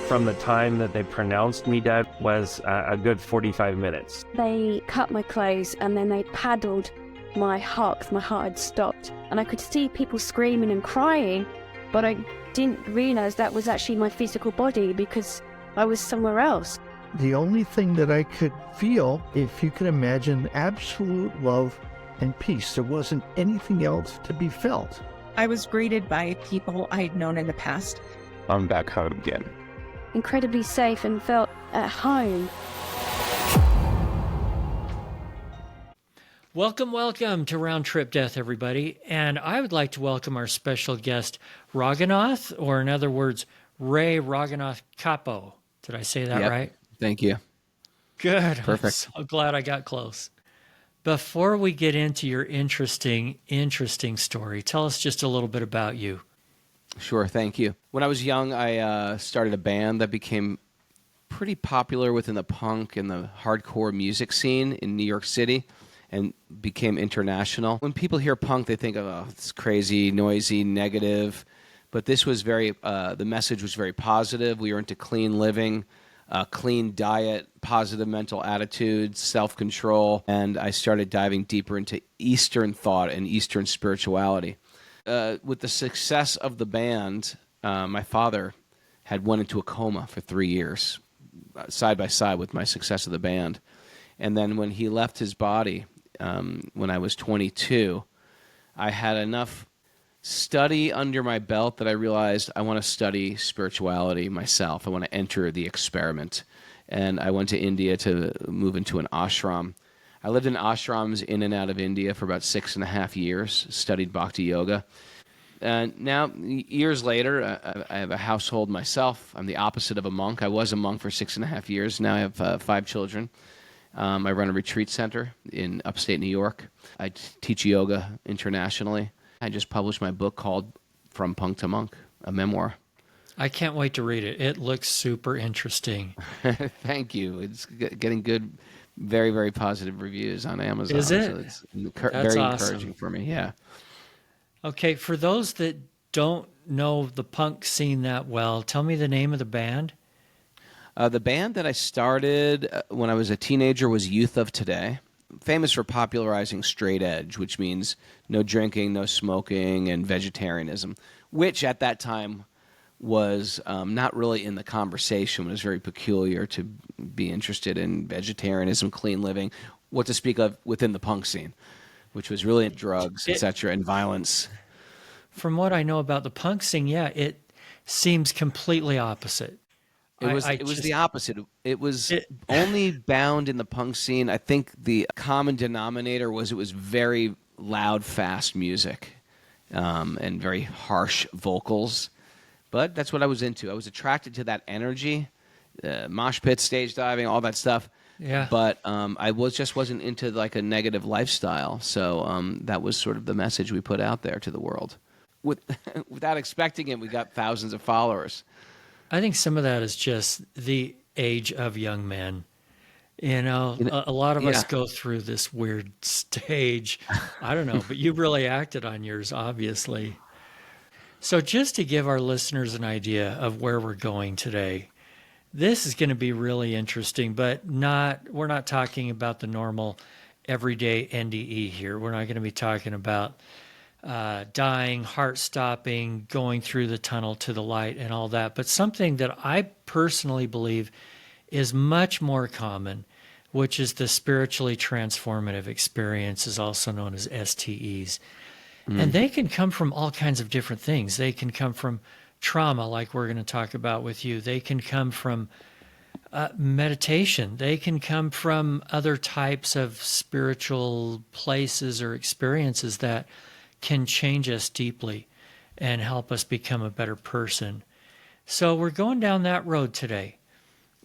From the time that they pronounced me dead was a good 45 minutes. They cut my clothes and then they paddled my heart, 'cause my heart had stopped. And I could see people screaming and crying, but I didn't realise that was actually my physical body because I was somewhere else. The only thing that I could feel, if you could imagine, absolute love and peace. There wasn't anything else to be felt. I was greeted by people I had known in the past. I'm back home again. Incredibly safe and felt at home. Welcome to Round Trip Death, everybody. And I would like to welcome our special guest, Raghunath, or in other words, Ray Raghunath Cappo. Did I say that right? Thank you. Good. Perfect. I'm so glad I got close. Before we get into your interesting story, tell us just a little bit about you. Sure, thank you. When I was young, I started a band that became pretty popular within the punk and the hardcore music scene in New York City and became international. When people hear punk, they think, oh, it's crazy, noisy, negative. But this was the message was very positive. We were into clean living, clean diet, positive mental attitudes, self-control. And I started diving deeper into Eastern thought and Eastern spirituality. With the success of the band, my father had went into a coma for 3 years, side by side with my success of the band. And then when he left his body, when I was 22, I had enough study under my belt that I realized I want to study spirituality myself. I want to enter the experiment. And I went to India to move into an ashram. I lived in ashrams in and out of India for about 6.5 years, studied bhakti yoga. And now, years later, I have a household myself. I'm the opposite of a monk. I was a monk for 6.5 years. Now I have 5 children. I run a retreat center in upstate New York. I teach yoga internationally. I just published my book called From Punk to Monk, a memoir. I can't wait to read it. It looks super interesting. Thank you. It's getting good, very, very positive reviews on Amazon. Is it? So it's very encouraging for me, yeah. Okay, for those that don't know the punk scene that well, tell me the name of the band. The band that I started when I was a teenager was Youth of Today, famous for popularizing straight edge, which means no drinking, no smoking, and vegetarianism, which at that time was not really in the conversation. It was very peculiar to be interested in vegetarianism, clean living, what to speak of within the punk scene, which was really drugs, etc., and violence. From what I know about the punk scene, it seems completely opposite. It was the opposite. It was only bound in the punk scene. I think the common denominator was it was very loud, fast music and very harsh vocals. But that's what I was into. I was attracted to that energy, mosh pit, stage diving, all that stuff. Yeah. But I wasn't into like a negative lifestyle. So that was sort of the message we put out there to the world. Without expecting it, we got thousands of followers. I think some of that is just the age of young men. You know, a lot of us go through this weird stage. I don't know, but you really acted on yours, obviously. So just to give our listeners an idea of where we're going today, this is going to be really interesting, but we're not talking about the normal everyday NDE here. We're not going to be talking about dying, heart stopping, going through the tunnel to the light and all that. But something that I personally believe is much more common, which is the spiritually transformative experiences, also known as STEs. And they can come from all kinds of different things. They can come from trauma, like we're going to talk about with you. They can come from meditation. They can come from other types of spiritual places or experiences that can change us deeply and help us become a better person. So we're going down that road today.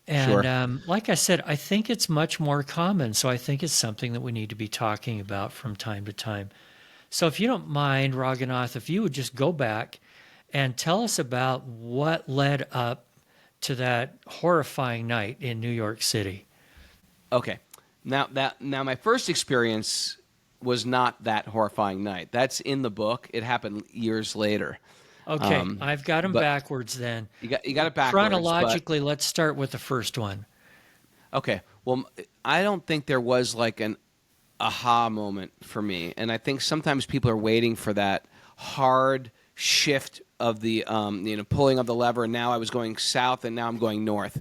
And like I said, I think it's much more common. So I think it's something that we need to be talking about from time to time. So if you don't mind, Raghunath, if you would just go back and tell us about what led up to that horrifying night in New York City. Okay. Now my first experience was not that horrifying night. That's in the book. It happened years later. Okay, I've got them but backwards then. you got it backwards. Chronologically, let's start with the first one. Okay. Well, I don't think there was like an aha moment for me, and I think sometimes people are waiting for that hard shift of the pulling of the lever, and now I was going south and now I'm going north.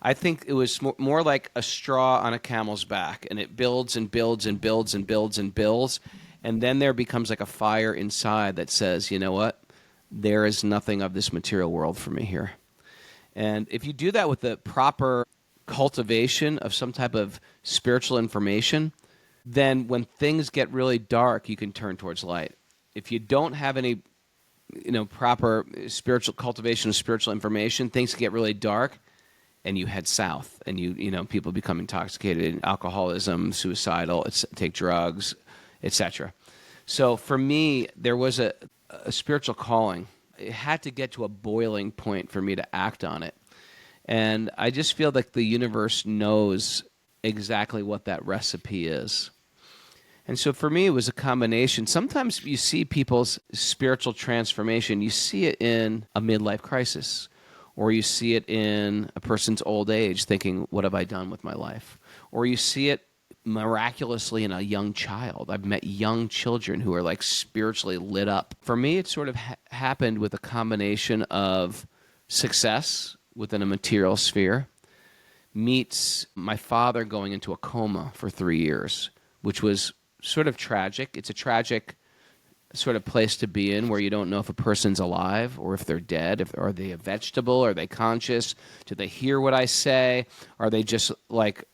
I think it was more like a straw on a camel's back, and it builds and builds and builds and builds and builds, and then there becomes like a fire inside that says, you know what, there is nothing of this material world for me here. And if you do that with the proper cultivation of some type of spiritual information, then when things get really dark, you can turn towards light. If you don't have any proper spiritual cultivation of spiritual information, things get really dark and you head south, and people become intoxicated, alcoholism, suicidal, take drugs, etc. So for me, there was a spiritual calling. It had to get to a boiling point for me to act on it. And I just feel like the universe knows exactly what that recipe is. And so for me, it was a combination. Sometimes you see people's spiritual transformation. You see it in a midlife crisis, or you see it in a person's old age thinking, what have I done with my life? Or you see it miraculously in a young child. I've met young children who are like spiritually lit up. For me, it sort of happened with a combination of success within a material sphere meets my father going into a coma for 3 years, which was sort of tragic. It's a tragic sort of place to be in where you don't know if a person's alive or if they're dead. Are they a vegetable? Are they conscious? Do they hear what I say? Are they just like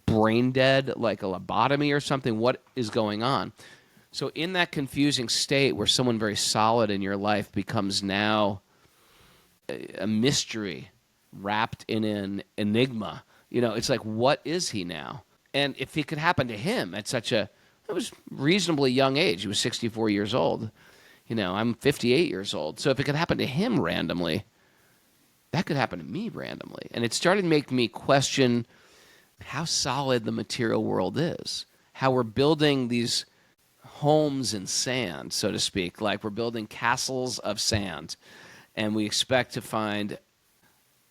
brain dead, like a lobotomy or something? What is going on? So in that confusing state where someone very solid in your life becomes now a mystery wrapped in an enigma, it's like, what is he now? And if it could happen to him at it was reasonably young age. He was 64 years old. I'm 58 years old. So if it could happen to him randomly, that could happen to me randomly. And it started to make me question how solid the material world is, how we're building these homes in sand, so to speak, like we're building castles of sand, and we expect to find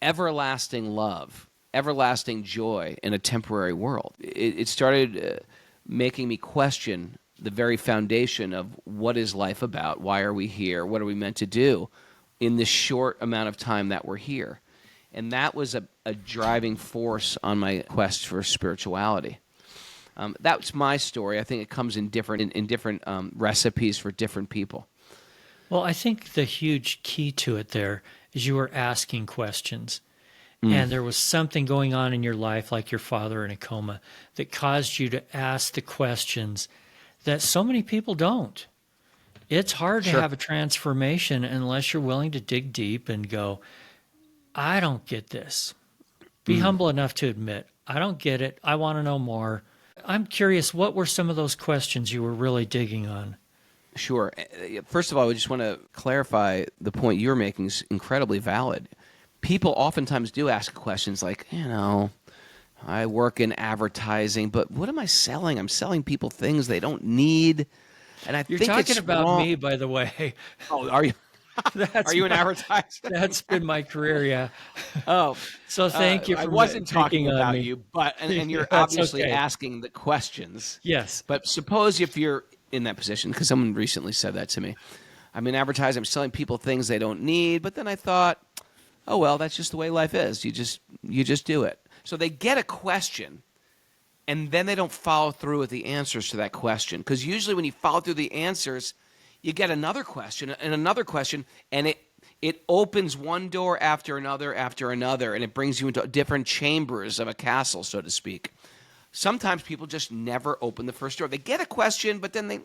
everlasting love, everlasting joy in a temporary world. It started making me question the very foundation of what is life about, why are we here, what are we meant to do in this short amount of time that we're here. And that was a driving force on my quest for spirituality. That's my story. I think it comes in different recipes for different people. Well, I think the huge key to it there is you were asking questions. And there was something going on in your life, like your father in a coma, that caused you to ask the questions that so many people don't. It's hard to have a transformation unless you're willing to dig deep and go, I don't get this. Be humble enough to admit, I don't get it. I want to know more. I'm curious, what were some of those questions you were really digging on? Sure. First of all, I just want to clarify the point you're making is incredibly valid. People oftentimes do ask questions like, I work in advertising, but what am I selling? I'm selling people things they don't need. And You're talking about wrong. me, by the way. Oh, are you? Are you an advertiser? That's been my career, yeah. Oh, so thank you for I wasn't talking about you, but and you're obviously okay. asking the questions. Yes. But suppose if you're in that position, because someone recently said that to me. I'm in advertising. I'm selling people things they don't need. But then I thought, oh well, that's just the way life is. You just do it. So they get a question, and then they don't follow through with the answers to that question. Because usually when you follow through the answers, you get another question, and it opens one door after another, and it brings you into different chambers of a castle, so to speak. Sometimes people just never open the first door. They get a question, but then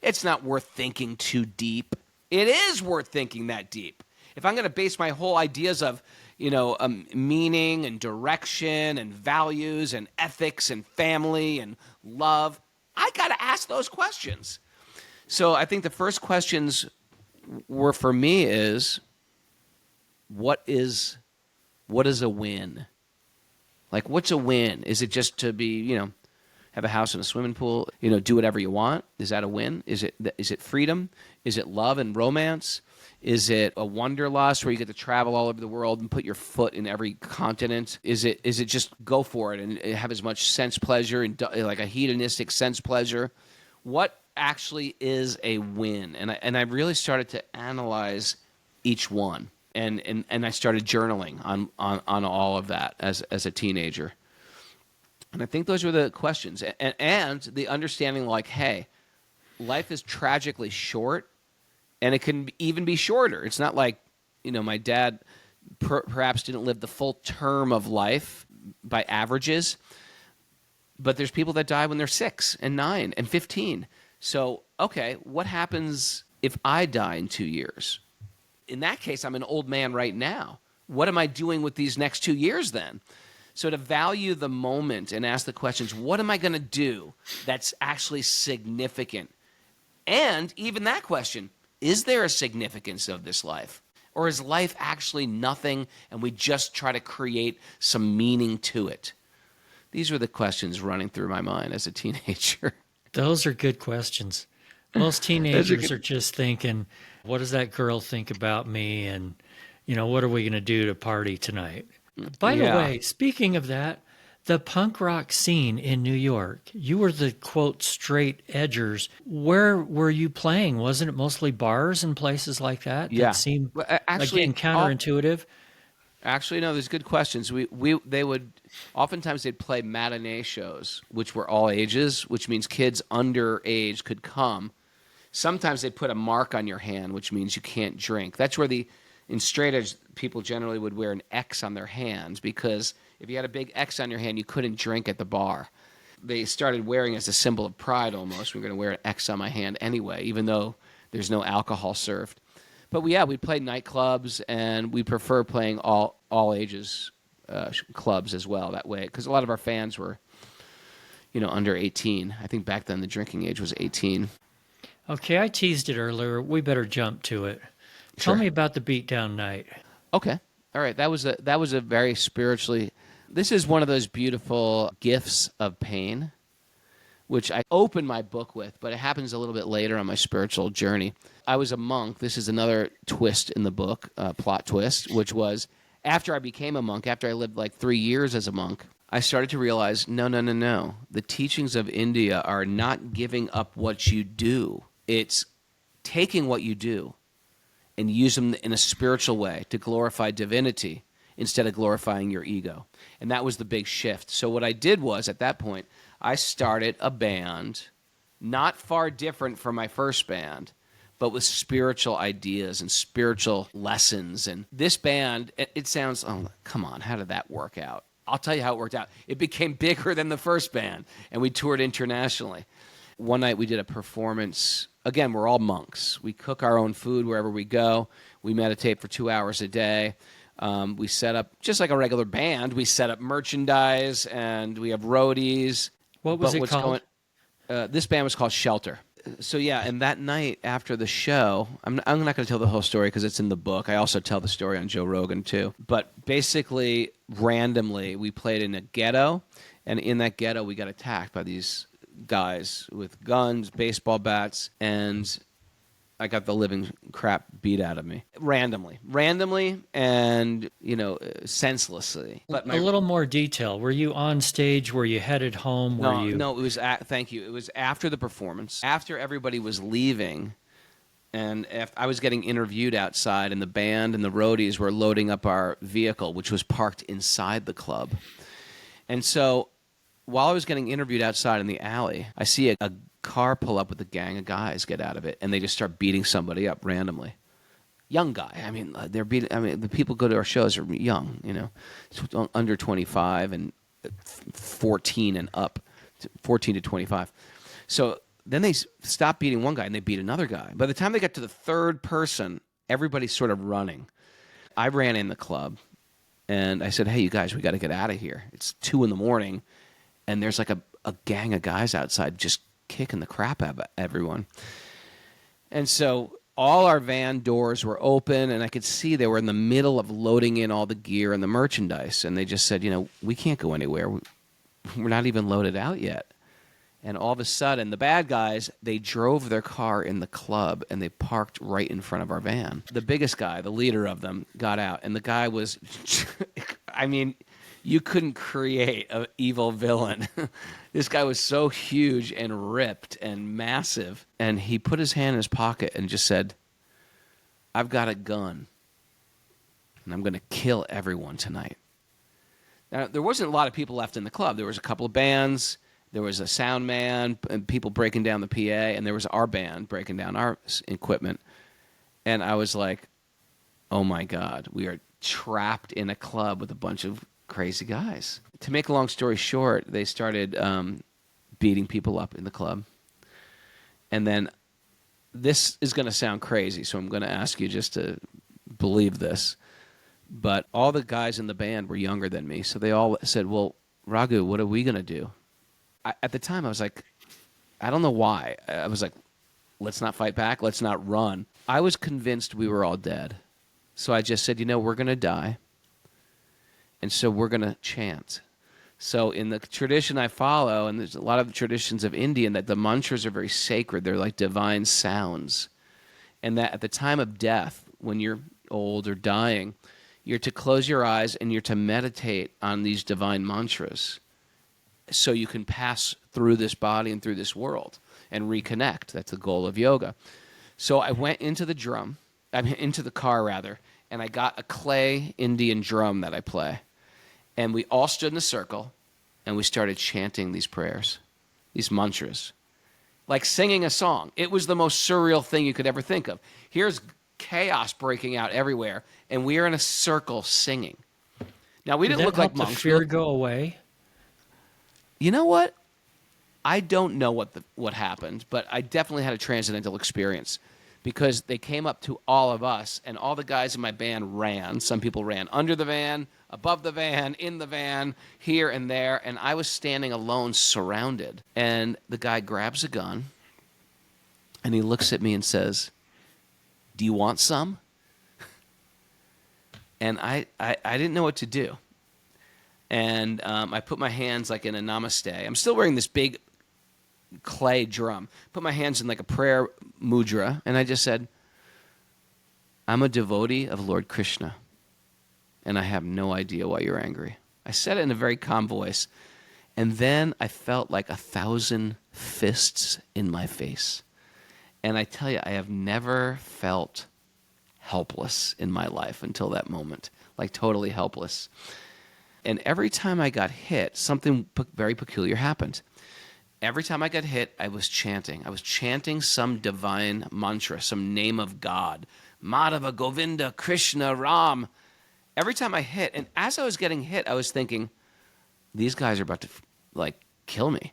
it's not worth thinking too deep. It is worth thinking that deep. If I'm going to base my whole ideas of, meaning and direction and values and ethics and family and love, I got to ask those questions. So I think the first questions were for me is, what is a win? Like, what's a win? Is it just to be, have a house and a swimming pool, you know, do whatever you want. Is that a win? Is it freedom? Is it love and romance? Is it a wanderlust where you get to travel all over the world and put your foot in every continent? Is it just go for it and have as much sense pleasure and like a hedonistic sense pleasure? What actually is a win? And I really started to analyze each one, and I started journaling on all of that as a teenager. And I think those were the questions, and the understanding, like, hey, life is tragically short. And it can even be shorter. It's not like, you know, my dad perhaps didn't live the full term of life by averages, but there's people that die when they're 6 and 9 and 15. So, okay, what happens if I die in 2 years? In that case, I'm an old man right now. What am I doing with these next 2 years then? So to value the moment and ask the questions, what am I going to do that's actually significant? And even that question, is there a significance of this life? Or is life actually nothing and we just try to create some meaning to it? These were the questions running through my mind as a teenager. Those are good questions. Most teenagers are just thinking, what does that girl think about me? And, you know, what are we going to do to party tonight? By the way, speaking of that, the punk rock scene in New York, you were the, quote, straight edgers. Where were you playing? Wasn't it mostly bars and places like that? Yeah. That seemed, actually, again, counterintuitive. Actually, no, there's good questions. Oftentimes they'd play matinee shows, which were all ages, which means kids under age could come. Sometimes they'd put a mark on your hand, which means you can't drink. That's where in straight edge, people generally would wear an X on their hands, because if you had a big X on your hand, you couldn't drink at the bar. They started wearing as a symbol of pride almost. We're going to wear an X on my hand anyway, even though there's no alcohol served. But we played nightclubs, and we prefer playing all ages clubs as well that way, because a lot of our fans were, you know, under 18. I think back then the drinking age was 18. Okay, I teased it earlier. We better jump to it. Tell me about the beatdown night. Okay. All right. That was a very spiritually. This is one of those beautiful gifts of pain, which I open my book with, but it happens a little bit later on my spiritual journey. I was a monk. This is another twist in the book, plot twist, which was after I became a monk, after I lived like 3 years as a monk, I started to realize, no. The teachings of India are not giving up what you do. It's taking what you do and use them in a spiritual way to glorify divinity instead of glorifying your ego. And that was the big shift. So what I did was, at that point, I started a band not far different from my first band, but with spiritual ideas and spiritual lessons. And this band, it sounds, oh, come on, how did that work out? I'll tell you how it worked out. It became bigger than the first band, and we toured internationally. One night we did a performance. Again, we're all monks. We cook our own food wherever we go. We meditate for 2 hours a day. We set up, just like a regular band, we set up merchandise, and we have roadies. What was it called? This band was called Shelter. So yeah, and that night after the show, I'm not going to tell the whole story because it's in the book. I also tell the story on Joe Rogan too. But basically, randomly, we played in a ghetto, and in that ghetto, we got attacked by these guys with guns, baseball bats, and I got the living crap beat out of me randomly, and senselessly. But a little more detail. Were you on stage? Were you headed home? No. It was. Thank you. It was after the performance, after everybody was leaving, and I was getting interviewed outside, and the band and the roadies were loading up our vehicle, which was parked inside the club, and so while I was getting interviewed outside in the alley, I see a car pull up with a gang of guys get out of it, and they just start beating somebody up randomly. Young guy. I mean, the people go to our shows are young, under 25 and 14 and up, 14 to 25. So then they stop beating one guy and they beat another guy. By the time they get to the third person, everybody's sort of running. I ran in the club and I said, "Hey, you guys, we got to get out of here. It's 2 a.m. and there's like a gang of guys outside just kicking the crap out of everyone." And so all our van doors were open, and I could see they were in the middle of loading in all the gear and the merchandise. And they just said, "We can't go anywhere. We're not even loaded out yet." And all of a sudden, the bad guys, they drove their car in the club and they parked right in front of our van. The biggest guy, the leader of them, got out. And the guy was, I mean, you couldn't create an evil villain. This guy was so huge and ripped and massive. And he put his hand in his pocket and just said, I've got a gun and I'm going to kill everyone tonight. Now, there wasn't a lot of people left in the club. There was a couple of bands. There was a sound man and people breaking down the PA, and there was our band breaking down our equipment. And I was like, oh my God, we are trapped in a club with a bunch of crazy guys. To make a long story short, they started beating people up in the club. And then this is going to sound crazy, so I'm going to ask you just to believe this. But all the guys in the band were younger than me, so they all said, well, Raghu, what are we going to do? At the time, I was like, I don't know why. I was like, let's not fight back. Let's not run. I was convinced we were all dead. So I just said, we're going to die. And so we're going to chant. So in the tradition I follow, and there's a lot of traditions of Indian, that the mantras are very sacred. They're like divine sounds. And that at the time of death, when you're old or dying, you're to close your eyes and you're to meditate on these divine mantras, so you can pass through this body and through this world and reconnect. That's the goal of yoga. So I went into the car, and I got a clay Indian drum that I play. And we all stood in a circle, and we started chanting these prayers, these mantras, like singing a song. It was the most surreal thing you could ever think of. Here's chaos breaking out everywhere, and we are in a circle singing. Now, we didn't look like monks. Did the fear go away? You know what? I don't know what happened, but I definitely had a transcendental experience, because they came up to all of us, and all the guys in my band ran. Some people ran under the van, above the van, in the van, here and there, and I was standing alone, surrounded. And the guy grabs a gun, and he looks at me and says, do you want some? And I didn't know what to do. And I put my hands like in a namaste. I'm still wearing this big clay drum. Put my hands in like a prayer mudra, and I just said, I'm a devotee of Lord Krishna, and I have no idea why you're angry. I said it in a very calm voice, and then I felt like 1,000 fists in my face. And I tell you, I have never felt helpless in my life until that moment, like totally helpless. And every time I got hit, something very peculiar happened. Every time I got hit, I was chanting. I was chanting some divine mantra, some name of God. Madhava, Govinda, Krishna, Ram. Every time I hit, and as I was getting hit, I was thinking, these guys are about to kill me.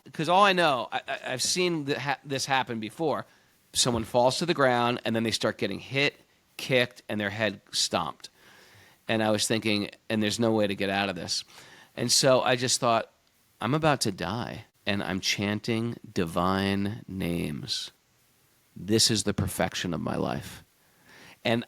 Because all I know, I've seen this happen before. Someone falls to the ground, and then they start getting hit, kicked, and their head stomped. And I was thinking, and there's no way to get out of this. And so I just thought, I'm about to die, and I'm chanting divine names. This is the perfection of my life. And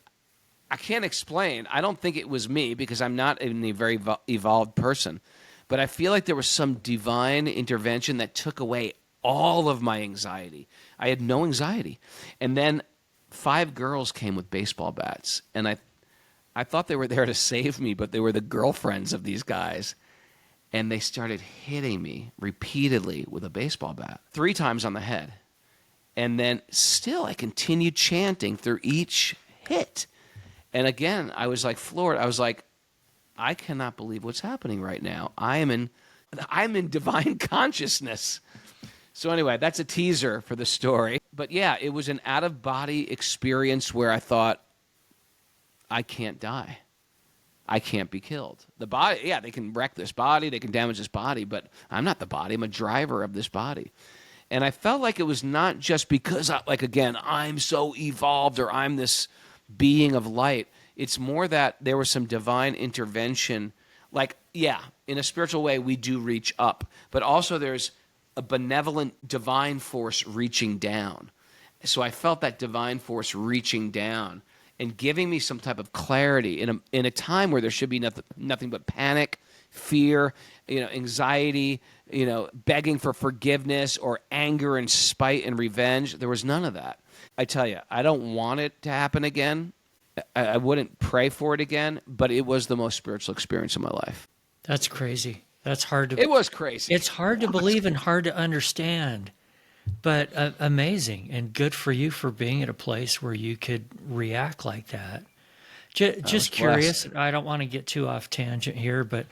I can't explain. I don't think it was me, because I'm not a very evolved person. But I feel like there was some divine intervention that took away all of my anxiety. I had no anxiety. And then 5 girls came with baseball bats, and I thought they were there to save me, but they were the girlfriends of these guys. And they started hitting me repeatedly with a baseball bat, 3 times on the head. And then still I continued chanting through each hit. And again, I was like floored. I was like, I cannot believe what's happening right now. I'm in divine consciousness. So anyway, that's a teaser for the story. But yeah, it was an out-of-body experience where I thought, I can't die. I can't be killed. The body, yeah, they can wreck this body, they can damage this body, but I'm not the body. I'm a driver of this body. And I felt like it was not just because, I'm so evolved or I'm this being of light. It's more that there was some divine intervention. In a spiritual way, we do reach up, but also there's a benevolent divine force reaching down. So I felt that divine force reaching down and giving me some type of clarity in a time where there should be nothing but panic, fear, anxiety, begging for forgiveness or anger and spite and revenge. There was none of that. I tell you, I don't want it to happen again. I wouldn't pray for it again, but it was the most spiritual experience of my life. That's crazy. That's hard to. It was crazy. It's hard to believe and hard to understand, but amazing and good for you for being at a place where you could react like that. Just curious. I don't want to get too off tangent here, but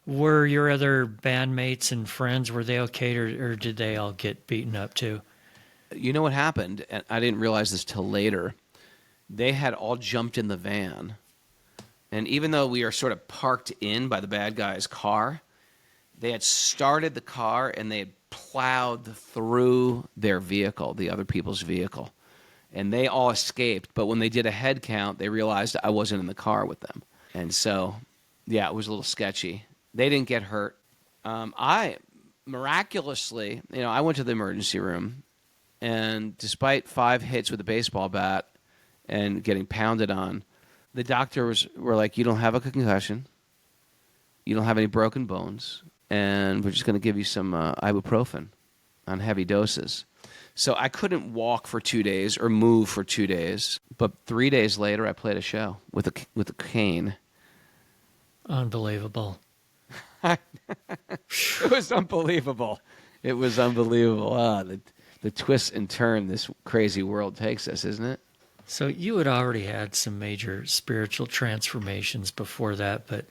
were your other bandmates and friends, were they okay, or did they all get beaten up too? You know what happened? And I didn't realize this till later. They had all jumped in the van. And even though we are sort of parked in by the bad guy's car, they had started the car and they had plowed through their vehicle, the other people's vehicle. And they all escaped. But when they did a head count, they realized I wasn't in the car with them. And so, yeah, it was a little sketchy. They didn't get hurt. I miraculously, I went to the emergency room, and despite 5 hits with a baseball bat and getting pounded on, the doctors were like, you don't have a concussion, you don't have any broken bones, and we're just going to give you some ibuprofen on heavy doses. So I couldn't walk for 2 days or move for 2 days, but 3 days later I played a show with a cane. Unbelievable. It was unbelievable. It was unbelievable. The twists and turn this crazy world takes us, isn't it? So you had already had some major spiritual transformations before that, but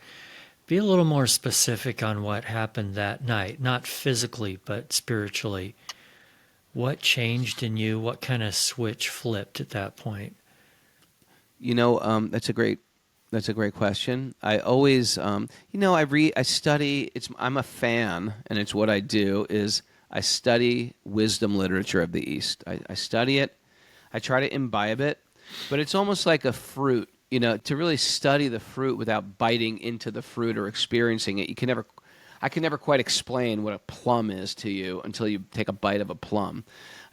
be a little more specific on what happened that night, not physically, but spiritually. What changed in you? What kind of switch flipped at that point? That's a great question. I always, I study. I'm a fan, and it's what I do. Is I study wisdom literature of the East. I study it. I try to imbibe it, but it's almost like a fruit. To really study the fruit without biting into the fruit or experiencing it, I can never quite explain what a plum is to you until you take a bite of a plum.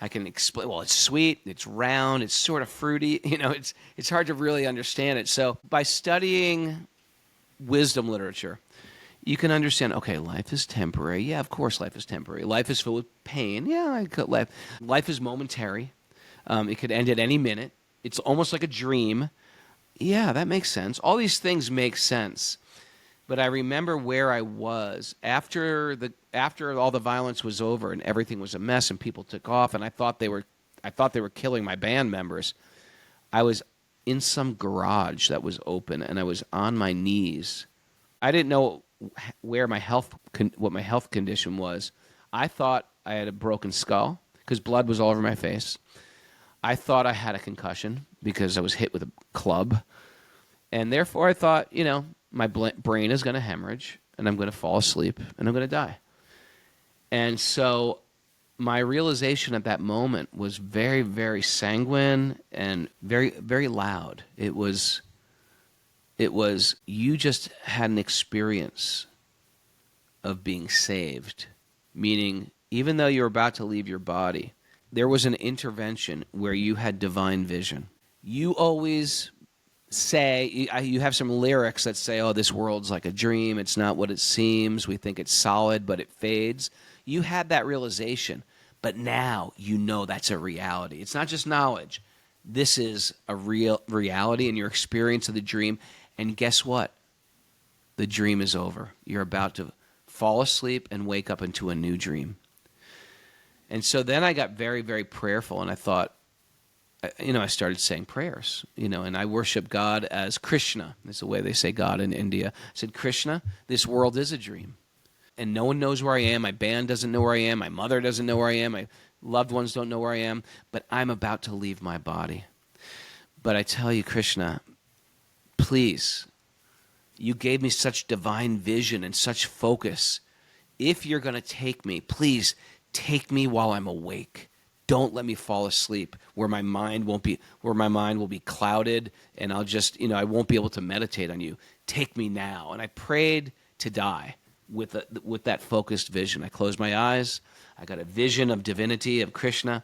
I can explain, well, it's sweet, it's round, it's sort of fruity. It's hard to really understand it. So by studying wisdom literature, you can understand, okay, life is temporary. Yeah, of course life is temporary. Life is filled with pain. Yeah, life is momentary. It could end at any minute. It's almost like a dream. Yeah, that makes sense. All these things make sense. But I remember where I was after all the violence was over and everything was a mess and people took off and I thought they were killing my band members. I was in some garage that was open and I was on my knees. I didn't know what my health condition was. I thought I had a broken skull because blood was all over my face. I thought I had a concussion because I was hit with a club. And therefore I thought, my brain is going to hemorrhage, and I'm going to fall asleep, and I'm going to die. And so my realization at that moment was very, very sanguine and very, very loud. It was you just had an experience of being saved, meaning even though you're about to leave your body, there was an intervention where you had divine vision. You always say, you have some lyrics that say, oh, this world's like a dream. It's not what it seems. We think it's solid, but it fades. You had that realization, but now that's a reality. It's not just knowledge. This is a real reality in your experience of the dream. And guess what? The dream is over. You're about to fall asleep and wake up into a new dream. And so then I got very, very prayerful, and I thought, I started saying prayers, and I worship God as Krishna. That's the way they say God in India. I said, Krishna, this world is a dream. And no one knows where I am. My band doesn't know where I am. My mother doesn't know where I am. My loved ones don't know where I am. But I'm about to leave my body. But I tell you, Krishna, please, you gave me such divine vision and such focus. If you're going to take me, please take me while I'm awake. Don't let me fall asleep where my mind will be clouded and I'll just, I won't be able to meditate on you. Take me now. And I prayed to die with that focused vision. I closed my eyes. I got a vision of divinity, of Krishna,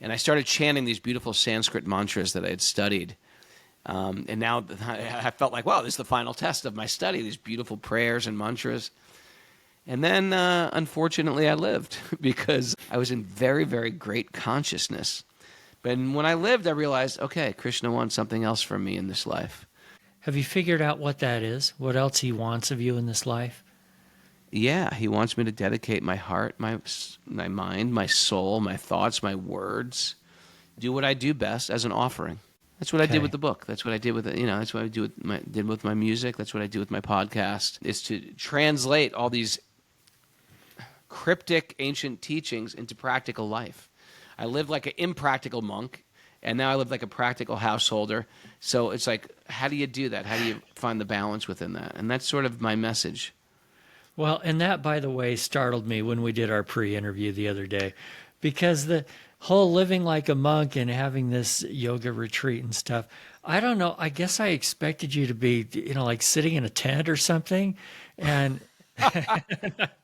and I started chanting these beautiful Sanskrit mantras that I had studied. And now I felt like, wow, this is the final test of my study, these beautiful prayers and mantras. And then, unfortunately, I lived because I was in very, very great consciousness. But when I lived, I realized, okay, Krishna wants something else from me in this life. Have you figured out what that is? What else he wants of you in this life? Yeah, he wants me to dedicate my heart, my mind, my soul, my thoughts, my words, do what I do best as an offering. That's what I did with the book. That's what I did with it. That's what I did with my music. That's what I do with my podcast, is to translate all these cryptic ancient teachings into practical life. I lived like an impractical monk, and now I live like a practical householder. So it's like, how do you do that? How do you find the balance within that? And that's sort of my message. Well, and that, by the way, startled me when we did our pre-interview the other day, because the whole living like a monk and having this yoga retreat and stuff, I don't know, I guess I expected you to be, like sitting in a tent or something. And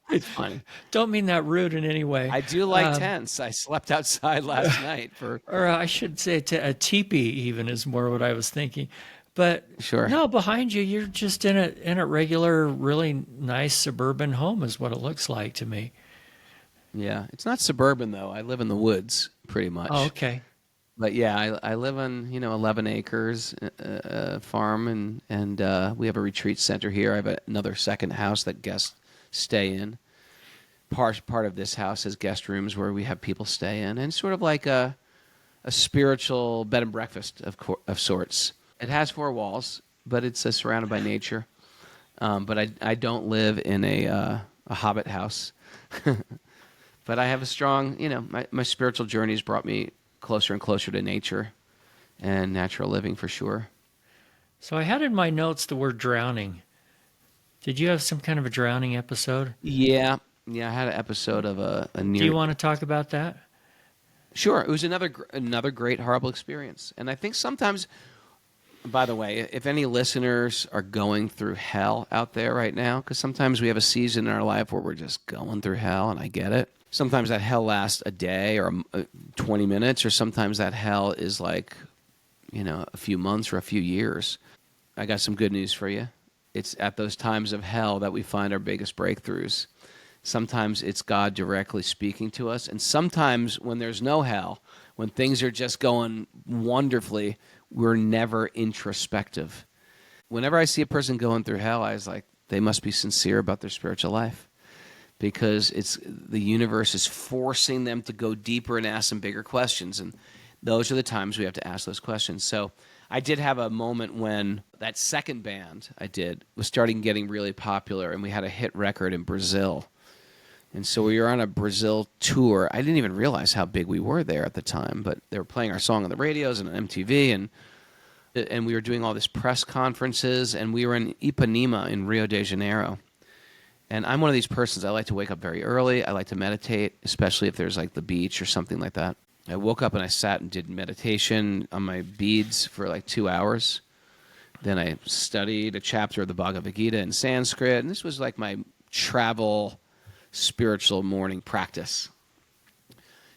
it's funny. Don't mean that rude in any way. I do like tents. I slept outside last night or I should say a teepee even is more what I was thinking. But sure. No, behind you, you're just in a regular, really nice suburban home is what it looks like to me. Yeah, it's not suburban though. I live in the woods pretty much. Oh, okay. But yeah, I live on 11 acres farm, and we have a retreat center here. I have another second house that guests stay in. Part of this house has guest rooms where we have people stay in, and sort of like a spiritual bed and breakfast of sorts. It has 4 walls, but it's surrounded by nature. But I don't live in a hobbit house. But I have a strong, my spiritual journey has brought me closer and closer to nature and natural living for sure. So I had in my notes the word drowning. Did you have some kind of a drowning episode? Yeah, I had an episode of a near... Do you want to talk about that? Sure. It was another great, horrible experience. And I think sometimes, by the way, if any listeners are going through hell out there right now, because sometimes we have a season in our life where we're just going through hell, and I get it. Sometimes that hell lasts a day or 20 minutes, or sometimes that hell is like, a few months or a few years. I got some good news for you. It's at those times of hell that we find our biggest breakthroughs. Sometimes it's God directly speaking to us, and sometimes when there's no hell, when things are just going wonderfully, we're never introspective. Whenever I see a person going through hell, I was like, they must be sincere about their spiritual life, because the universe is forcing them to go deeper and ask some bigger questions, and those are the times we have to ask those questions. So I did have a moment when that second band I did was starting getting really popular, and we had a hit record in Brazil. And so we were on a Brazil tour. I didn't even realize how big we were there at the time, but they were playing our song on the radios and on MTV, and we were doing all these press conferences, and we were in Ipanema in Rio de Janeiro. And I'm one of these persons, I like to wake up very early. I like to meditate, especially if there's like the beach or something like that. I woke up and I sat and did meditation on my beads for like 2 hours. Then I studied a chapter of the Bhagavad Gita in Sanskrit, and this was like my travel spiritual morning practice.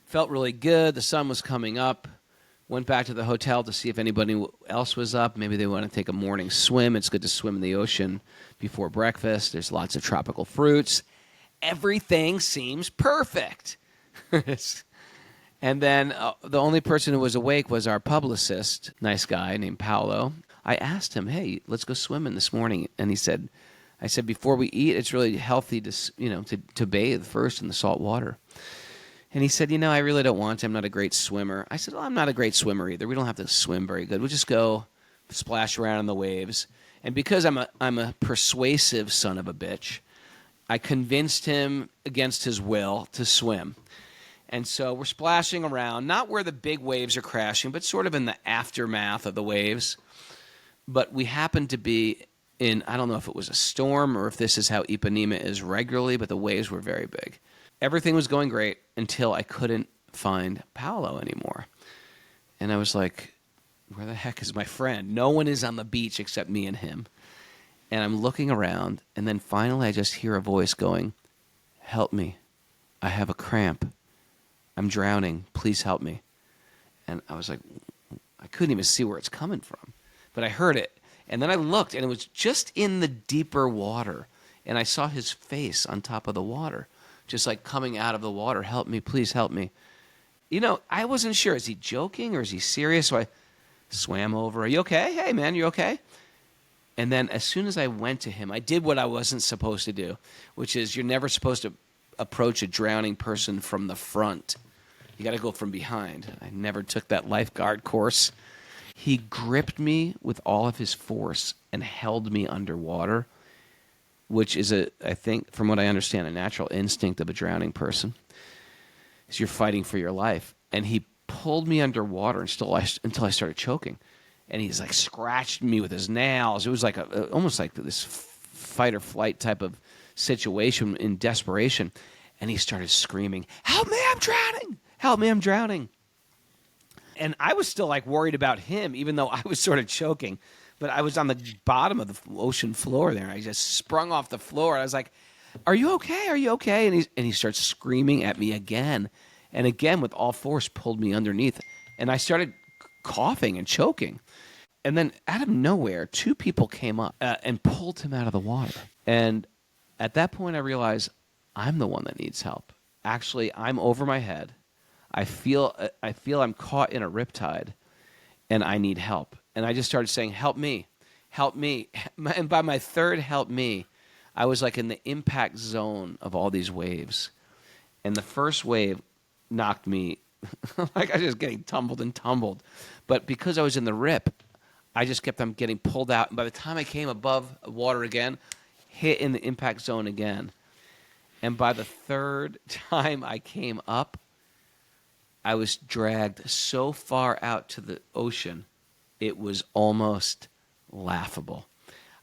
Felt really good. The sun was coming up. Went back to the hotel to see if anybody else was up. Maybe they want to take a morning swim. It's good to swim in the ocean before breakfast. There's lots of tropical fruits. Everything seems perfect. And then the only person who was awake was our publicist, nice guy named Paolo. I asked him, hey, let's go swimming this morning. And I said, before we eat, it's really healthy to bathe first in the salt water. And he said, I really don't want to. I'm not a great swimmer. I said, well, I'm not a great swimmer either. We don't have to swim very good. We'll just go splash around in the waves. And because I'm a persuasive son of a bitch, I convinced him against his will to swim. And so we're splashing around, not where the big waves are crashing, but sort of in the aftermath of the waves. But we happened to be in, I don't know if it was a storm or if this is how Ipanema is regularly, but the waves were very big. Everything was going great until I couldn't find Paolo anymore. And I was like, where the heck is my friend? No one is on the beach except me and him. And I'm looking around, and then finally I just hear a voice going, help me. I have a cramp. I'm drowning. Please help me. And I was like, I couldn't even see where it's coming from. but I heard it. And then I looked, and it was just in the deeper water. And I saw his face on top of the water, just like coming out of the water. Help me, please help me. You know, I wasn't sure. Is he joking or is he serious? So I swam over. Are you okay? Hey, man, you okay? And then as soon as I went to him, I did what I wasn't supposed to do, which is you're never supposed to approach a drowning person from the front. You got to go from behind. I never took that lifeguard course. He gripped me with all of his force and held me underwater, which is, I think, from what I understand, a natural instinct of a drowning person. Is you're fighting for your life. And he pulled me underwater until I started choking. And he's like scratched me with his nails. It was like almost like this fight or flight type of situation in desperation. And he started screaming, "Help me, I'm drowning! Help me, I'm drowning!" And I was still like worried about him, even though I was sort of choking. But I was on the bottom of the ocean floor there. I just sprung off the floor. I was like, "Are you okay? Are you okay?" And he starts screaming at me again. And again, with all force, pulled me underneath. And I started coughing and choking. And then out of nowhere, two people came up and pulled him out of the water. And at that point, I realized I'm the one that needs help. Actually, I'm over my head. I feel I'm caught in a riptide, and I need help. And I just started saying, "Help me, help me." And by my third "help me," I was like in the impact zone of all these waves. And the first wave knocked me, like I was just getting tumbled and tumbled. But because I was in the rip, I just kept on getting pulled out. And by the time I came above water again, hit in the impact zone again. And by the third time I came up, I was dragged so far out to the ocean, it was almost laughable.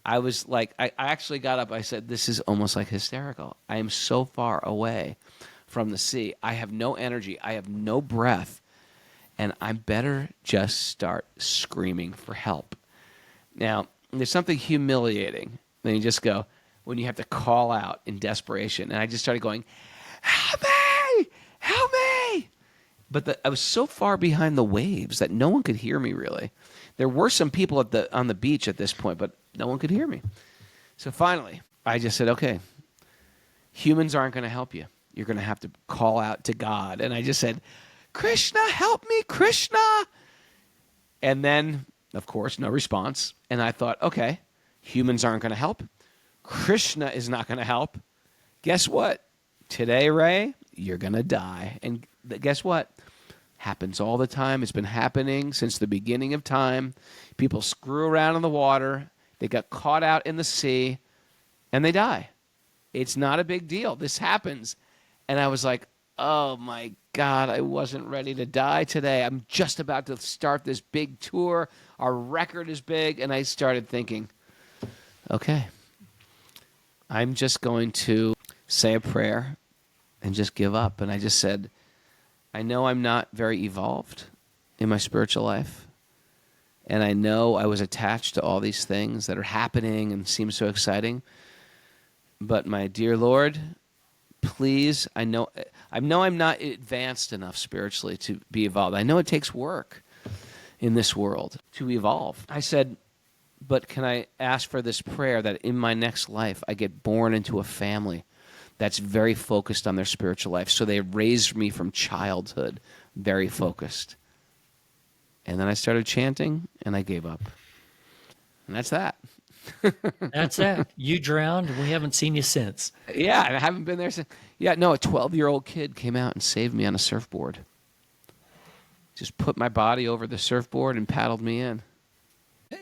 I was like, I actually got up. I said, "This is almost like hysterical. I am so far away from the sea. I have no energy. I have no breath. And I better just start screaming for help." Now, there's something humiliating. Then you just go, when you have to call out in desperation. And I just started going, "Help me! Help me!" But I was so far behind the waves that no one could hear me, really. There were some people on the beach at this point, but no one could hear me. So finally, I just said, "Okay, humans aren't going to help you. You're going to have to call out to God." And I just said, "Krishna, help me, Krishna." And then, of course, no response. And I thought, okay, humans aren't going to help. Krishna is not going to help. Guess what? Today, Ray, you're going to die. And guess what? Happens all the time. It's been happening since the beginning of time. People screw around in the water. They got caught out in the sea, and they die. It's not a big deal. This happens. And I was like, oh, my God, I wasn't ready to die today. I'm just about to start this big tour. Our record is big. And I started thinking, okay, I'm just going to say a prayer and just give up. And I just said, I know I'm not very evolved in my spiritual life. And I know I was attached to all these things that are happening and seem so exciting. But my dear Lord, please, I know I'm not advanced enough spiritually to be evolved. I know it takes work in this world to evolve. I said, but can I ask for this prayer that in my next life I get born into a family that's very focused on their spiritual life. So they raised me from childhood very focused. And then I started chanting and I gave up. And that's that. That's that. You drowned and we haven't seen you since. Yeah, I haven't been there since. Yeah, no, a 12-year-old kid came out and saved me on a surfboard. Just put my body over the surfboard and paddled me in.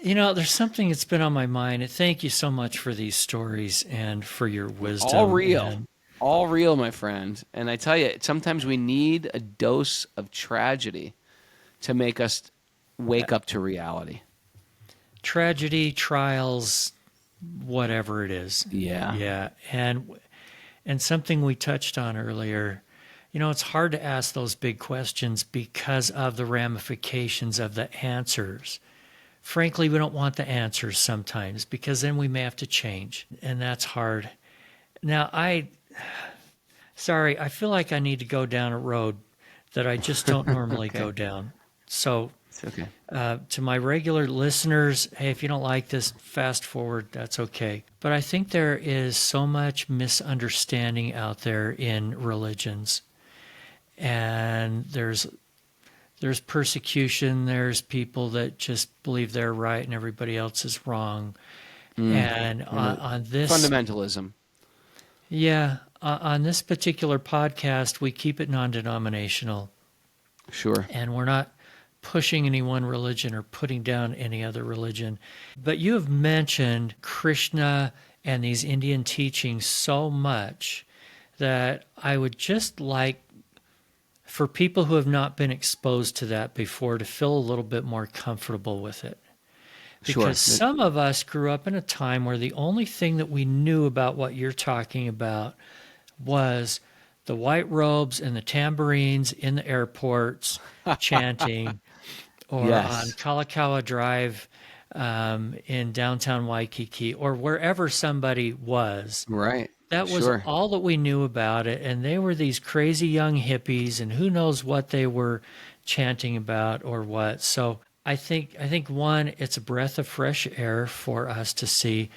You know, there's something that's been on my mind. Thank you so much for these stories and for your wisdom. All real. All real, my friend. And I tell you, sometimes we need a dose of tragedy to make us wake up to reality. Tragedy, trials, whatever it is. Yeah. Yeah. And something we touched on earlier, you know, it's hard to ask those big questions because of the ramifications of the answers. Frankly, we don't want the answers sometimes because then we may have to change, and that's hard. Now, I feel like I need to go down a road that I just don't normally Okay. go down. So It's okay. To my regular listeners, hey, if you don't like this, fast forward, that's okay. But I think there is so much misunderstanding out there in religions. And there's persecution, there's people that just believe they're right and everybody else is wrong. And on this... Fundamentalism. Yeah, on this particular podcast, we keep it non-denominational. Sure. And we're not pushing any one religion or putting down any other religion. But you have mentioned Krishna and these Indian teachings so much that I would just like for people who have not been exposed to that before to feel a little bit more comfortable with it. Because some of us grew up in a time where the only thing that we knew about what you're talking about was the white robes and the tambourines in the airports chanting, or on Kalakaua Drive in downtown Waikiki, or wherever somebody was. Right. That was all that we knew about it. And they were these crazy young hippies, and who knows what they were chanting about or what. So I think one, it's a breath of fresh air for us to see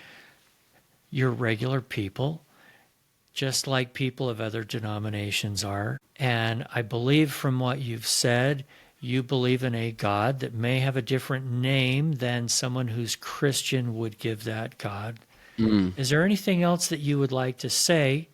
you're regular people, just like people of other denominations are. And I believe from what you've said, you believe in a God that may have a different name than someone who's Christian would give that God. Is there anything else that you would like to say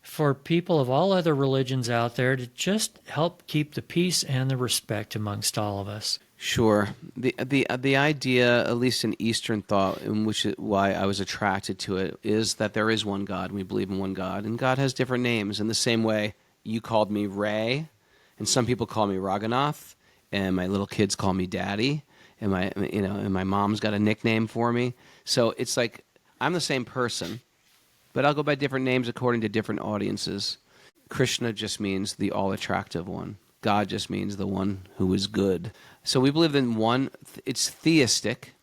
for people of all other religions out there to just help keep the peace and the respect amongst all of us? Sure. The idea, at least in Eastern thought, in which why I was attracted to it, is that there is one God. We believe in one God, and God has different names. In the same way, you called me Ray, and some people call me Raghunath, and my little kids call me Daddy, and my mom's got a nickname for me. So it's like I'm the same person, but I'll go by different names according to different audiences. Krishna just means the all-attractive one. God just means the one who is good. So we believe in one. It's theistic,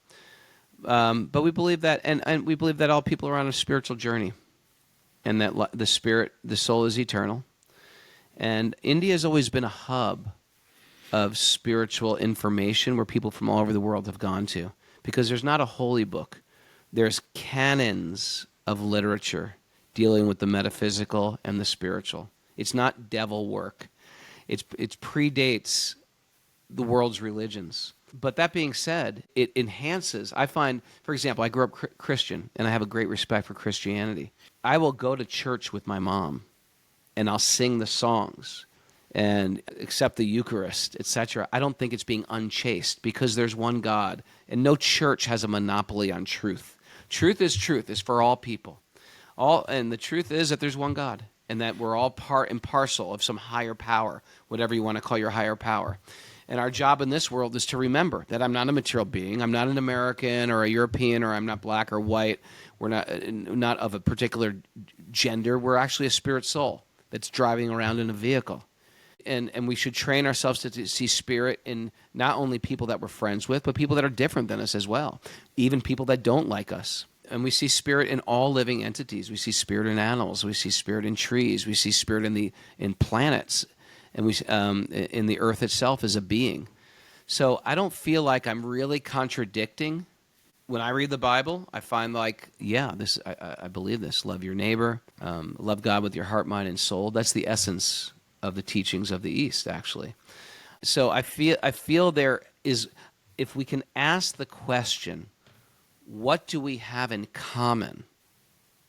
but we believe that, and we believe that all people are on a spiritual journey, and that the soul is eternal. And India has always been a hub of spiritual information where people from all over the world have gone to, because there's not a holy book. There's canons of literature dealing with the metaphysical and the spiritual. It's not devil work. It predates the world's religions. But that being said, it enhances. I find, for example, I grew up Christian, and I have a great respect for Christianity. I will go to church with my mom, and I'll sing the songs and accept the Eucharist, etc. I don't think it's being unchaste, because there's one God, and no church has a monopoly on truth. Truth is for all people. And the truth is that there's one God, and that we're all part and parcel of some higher power, whatever you want to call your higher power. And our job in this world is to remember that I'm not a material being. I'm not an American or a European, or I'm not black or white. We're not of a particular gender. We're actually a spirit soul that's driving around in a vehicle. And we should train ourselves to see spirit in not only people that we're friends with, but people that are different than us as well, even people that don't like us. And we see spirit in all living entities. We see spirit in animals. We see spirit in trees. We see spirit in planets, and we in the earth itself as a being. So I don't feel like I'm really contradicting. When I read the Bible, I find like, yeah, I believe this. Love your neighbor. Love God with your heart, mind, and soul. That's the essence of the teachings of the East, actually. So I feel there is, if we can ask the question, what do we have in common,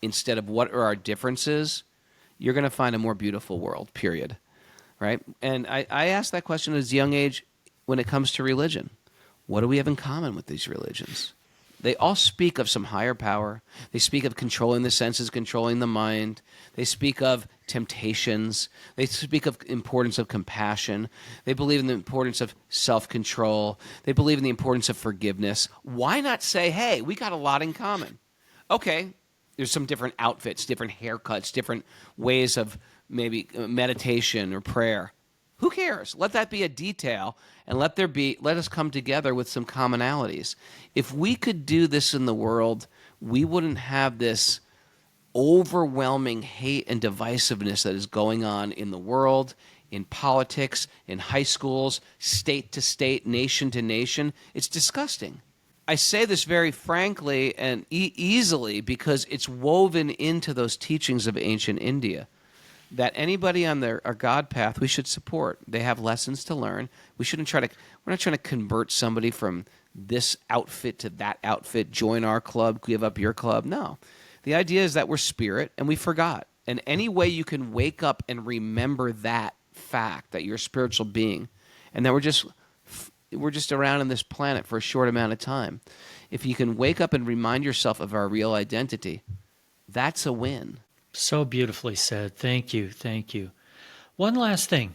instead of what are our differences, you're going to find a more beautiful world, period. Right? And I asked that question at a young age when it comes to religion. What do we have in common with these religions? They all speak of some higher power. They speak of controlling the senses, controlling the mind. They speak of temptations. They speak of the importance of compassion. They believe in the importance of self-control. They believe in the importance of forgiveness. Why not say, hey, we got a lot in common? Okay, there's some different outfits, different haircuts, different ways of maybe meditation or prayer. Who cares? Let that be a detail, and let us come together with some commonalities. If we could do this in the world, we wouldn't have this overwhelming hate and divisiveness that is going on in the world, in politics, in high schools, state to state, nation to nation. It's disgusting. I say this very frankly and easily because it's woven into those teachings of ancient India that anybody on our God path we should support. They have lessons to learn. We're not trying to convert somebody from this outfit to that outfit, join our club, give up your club. No. The idea is that we're spirit and we forgot. And any way you can wake up and remember that fact that you're a spiritual being and that we're just around on this planet for a short amount of time. If you can wake up and remind yourself of our real identity, that's a win. So beautifully said. Thank you. Thank you. One last thing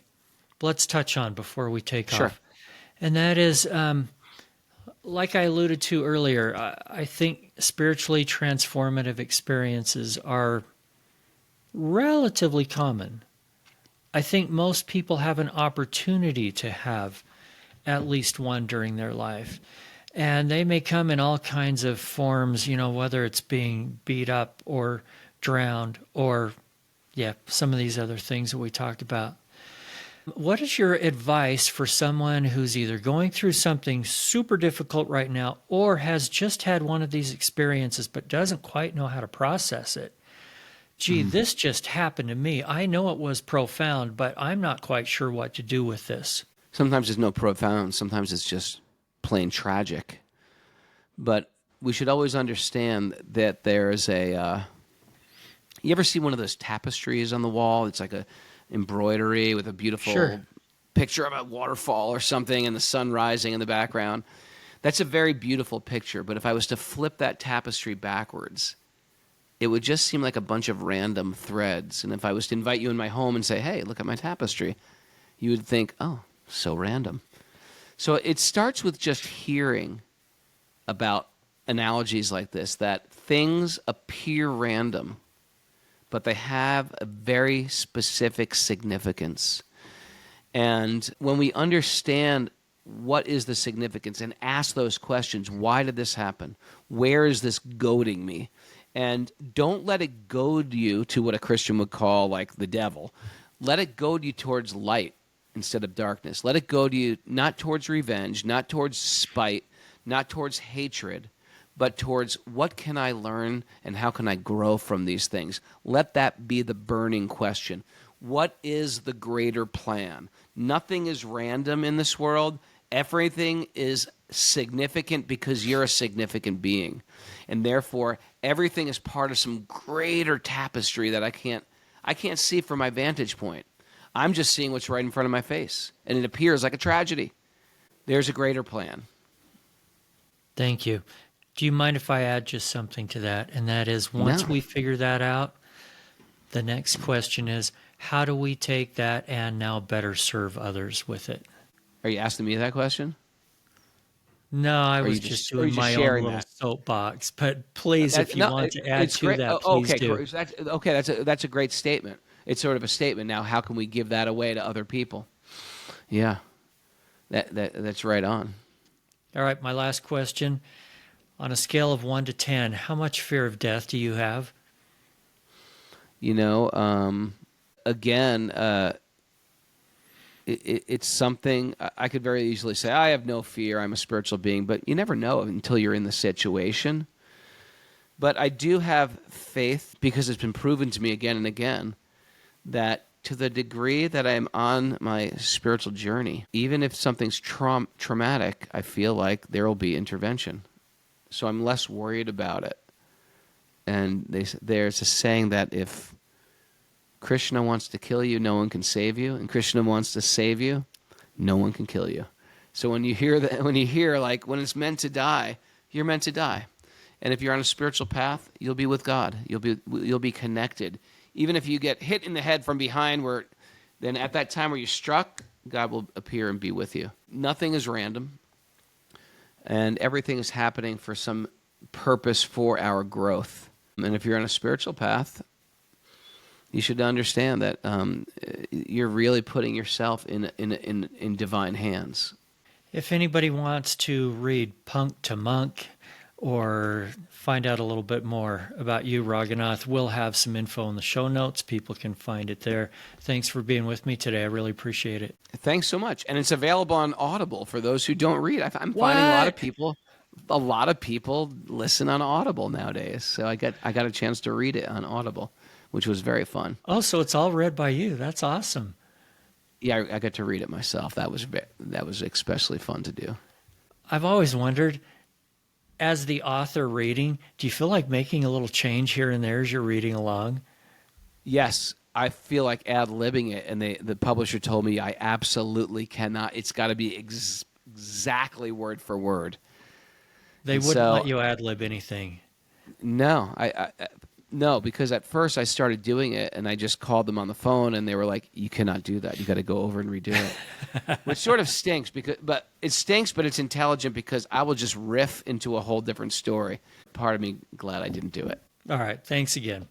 let's touch on before we take off. And that is, like I alluded to earlier, I think spiritually transformative experiences are relatively common. I think most people have an opportunity to have at least one during their life. And they may come in all kinds of forms, whether it's being beat up or drowned or, some of these other things that we talked about. What is your advice for someone who's either going through something super difficult right now or has just had one of these experiences but doesn't quite know how to process it? Gee, this just happened to me. I know it was profound, but I'm not quite sure what to do with this. Sometimes it's no profound. Sometimes it's just plain tragic. But we should always understand that there's you ever see one of those tapestries on the wall? It's like a embroidery with a beautiful picture of a waterfall or something and the sun rising in the background. That's a very beautiful picture. But if I was to flip that tapestry backwards, it would just seem like a bunch of random threads. And if I was to invite you in my home and say, hey, look at my tapestry, you would think, oh, so random. So it starts with just hearing about analogies like this, that things appear random, but they have a very specific significance. And when we understand what is the significance and ask those questions, why did this happen? Where is this goading me? And don't let it goad you to what a Christian would call like the devil. Let it goad you towards light instead of darkness. Let it goad you not towards revenge, not towards spite, not towards hatred, but towards what can I learn and how can I grow from these things? Let that be the burning question. What is the greater plan? Nothing is random in this world. Everything is significant because you're a significant being. And therefore, everything is part of some greater tapestry that I can't see from my vantage point. I'm just seeing what's right in front of my face. And it appears like a tragedy. There's a greater plan. Thank you. Do you mind if I add just something to that? And that is, once we figure that out, the next question is, how do we take that and now better serve others with it? Are you asking me that question? No, I was just doing my own little soapbox. But please, if you want to add to that, please do. That's a great statement. It's sort of a statement. Now, how can we give that away to other people? Yeah, that's right on. All right, my last question. On a scale of 1 to 10, how much fear of death do you have? It's something I could very easily say, I have no fear, I'm a spiritual being, but you never know until you're in the situation. But I do have faith, because it's been proven to me again and again, that to the degree that I'm on my spiritual journey, even if something's traumatic, I feel like there will be intervention. So I'm less worried about it. And there's a saying that if Krishna wants to kill you, no one can save you. And Krishna wants to save you, no one can kill you. So when you hear when it's meant to die, you're meant to die. And if you're on a spiritual path, you'll be with God. You'll be connected. Even if you get hit in the head from behind, then at that time where you're struck, God will appear and be with you. Nothing is random. And everything is happening for some purpose for our growth. And if you're on a spiritual path, you should understand that you're really putting yourself in divine hands. If anybody wants to read Punk to Monk, or find out a little bit more about you, Raghunath, we'll have some info in the show notes. People can find it there. Thanks for being with me today. I really appreciate it. Thanks so much. And it's available on Audible for those who don't read. I'm finding a lot of people listen on Audible nowadays. So I got a chance to read it on Audible, which was very fun. Oh, so it's all read by you. That's awesome. Yeah, I got to read it myself. That was especially fun to do. I've always wondered, as the author reading, do you feel like making a little change here and there as you're reading along? Yes, I feel like ad-libbing it, and the publisher told me I absolutely cannot. It's got to be exactly word for word. They wouldn't let you ad-lib anything. No, no, because at first I started doing it, and I just called them on the phone, and they were like, "You cannot do that. You got to go over and redo it," which sort of stinks. But it's intelligent because I will just riff into a whole different story. Part of me glad I didn't do it. All right, thanks again.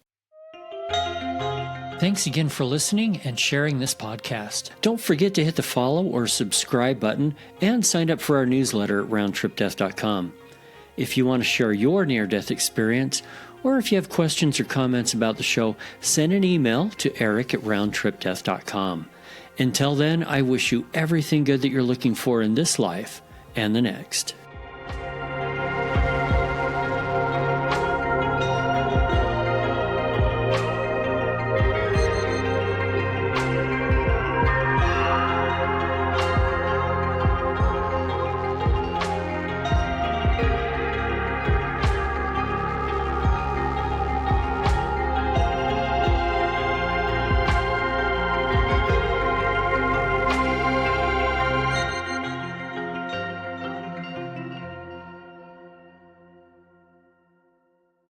Thanks again for listening and sharing this podcast. Don't forget to hit the follow or subscribe button and sign up for our newsletter at roundtripdeath.com. If you want to share your near-death experience, or if you have questions or comments about the show, send an email to eric@roundtripdeath.com. Until then, I wish you everything good that you're looking for in this life and the next.